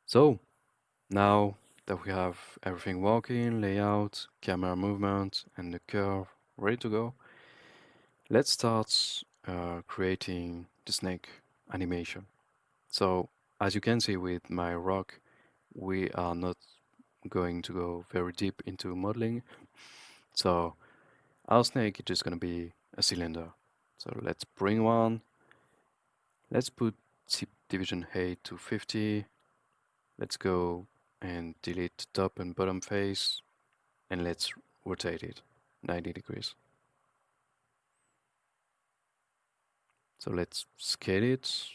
So now that we have everything working, layout, camera movement, and the curve ready to go, let's start creating the snake animation. So as you can see with my rock, we are not going to go very deep into modeling. So our snake is just going to be a cylinder. So let's bring one. Let's put zip division height to 50. Let's go and delete the top and bottom face, and let's rotate it 90 degrees. So let's scale it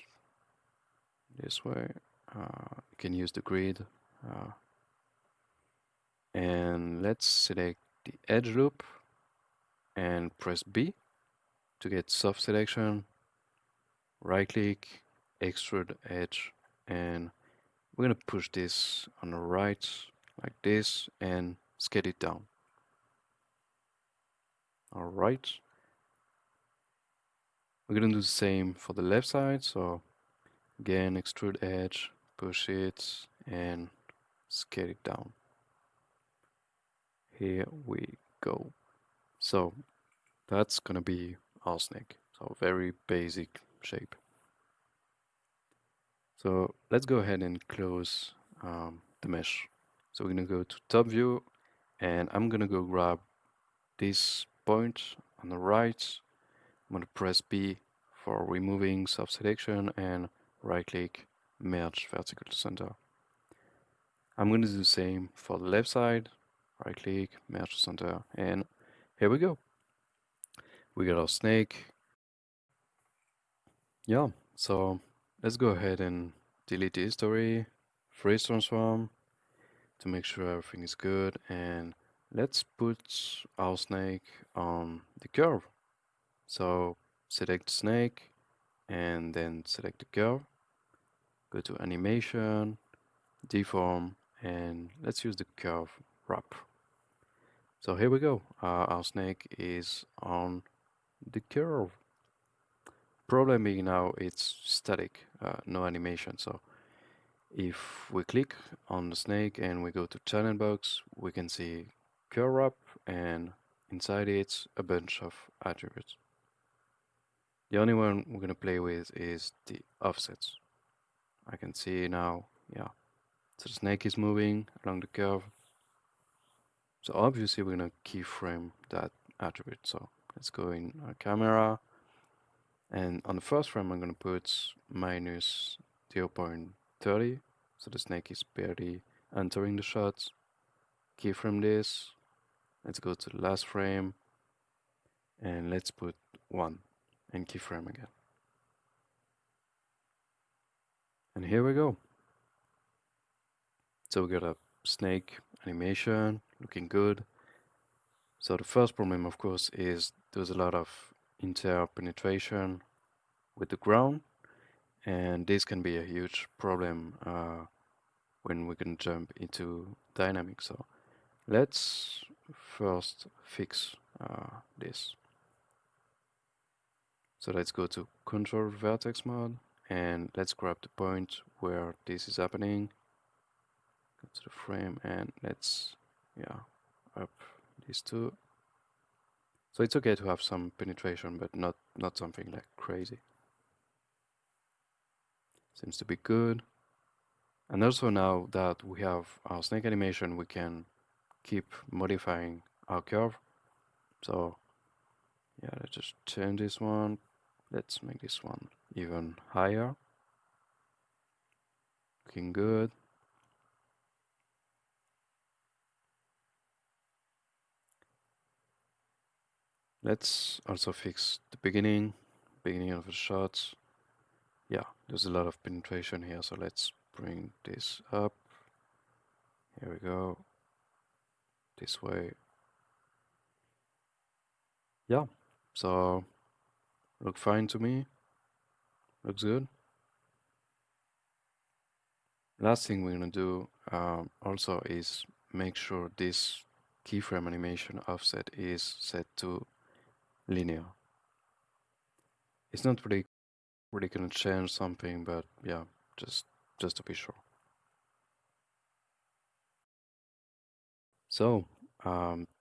this way. You can use the grid. Uh, and let's select the edge loop and press B to get soft selection. Right click, extrude edge, and we're gonna push this on the right like this and scale it down. All right. We're gonna do the same for the left side. So again, extrude edge, push it, and scale it down. Here we go. So that's gonna be our snake. So very basic shape. So let's go ahead and close the mesh. So we're gonna go to top view, and I'm gonna go grab this point on the right. I'm gonna press B for removing soft selection and right click, merge vertical to center. I'm going to do the same for the left side. Right click, merge to center, and here we go. We got our snake. Yeah, so let's go ahead and delete the history, freeze transform to make sure everything is good, and let's put our snake on the curve. So select the snake and then select the curve. Go to animation, deform, and let's use the curve wrap. So here we go. Our snake is on the curve. Problem being now it's static, no animation. So if we click on the snake and we go to channel box, we can see curve wrap, and inside it's a bunch of attributes. The only one we're gonna play with is the offsets. I can see now, yeah. So the snake is moving along the curve. So obviously we're gonna keyframe that attribute. So let's go in our camera, and on the first frame I'm gonna put minus 0.30, so the snake is barely entering the shot. Keyframe this. Let's go to the last frame, and let's put 1 and keyframe again. And here we go. So we got a snake animation looking good. So the first problem, of course, is there's a lot of interpenetration with the ground, and this can be a huge problem when we can jump into dynamics. So let's first fix this. So let's go to control vertex mode, and let's grab the point where this is happening. Go to the frame, and let's, yeah, up these two. So it's okay to have some penetration, but not something like crazy. Seems to be good. And also now that we have our snake animation, we can keep modifying our curve. So yeah, let's just change this one. Let's make this one even higher. Looking good. Let's also fix the beginning of the shot. Yeah, there's a lot of penetration here, so let's bring this up. Here we go. This way. Yeah, so look fine to me. Looks good. Last thing we're gonna do also is make sure this keyframe animation offset is set to linear. It's not really gonna change something, but yeah, just to be sure. So,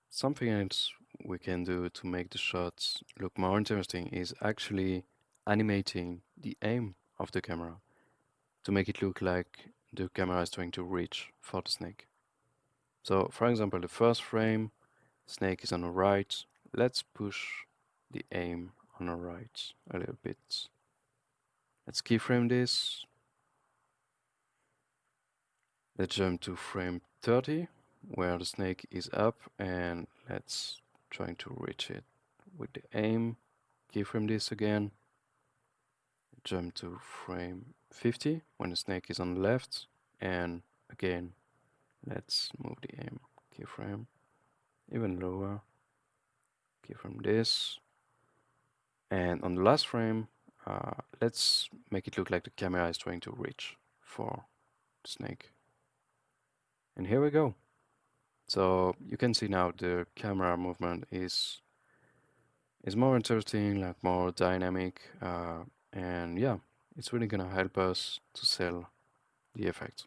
something else we can do to make the shots look more interesting is actually animating the aim of the camera to make it look like the camera is trying to reach for the snake. So, for example, the first frame, snake is on the right. Let's push the aim on the right a little bit. Let's keyframe this. Let's jump to frame 30, where the snake is up, and let's try to reach it with the aim. Keyframe this again. Jump to frame 50, when the snake is on the left, and again, let's move the aim. Keyframe even lower. Keyframe this. And on the last frame, let's make it look like the camera is trying to reach for the snake. And here we go. So you can see now the camera movement is more interesting, like more dynamic, and yeah, it's really gonna help us to sell the effect.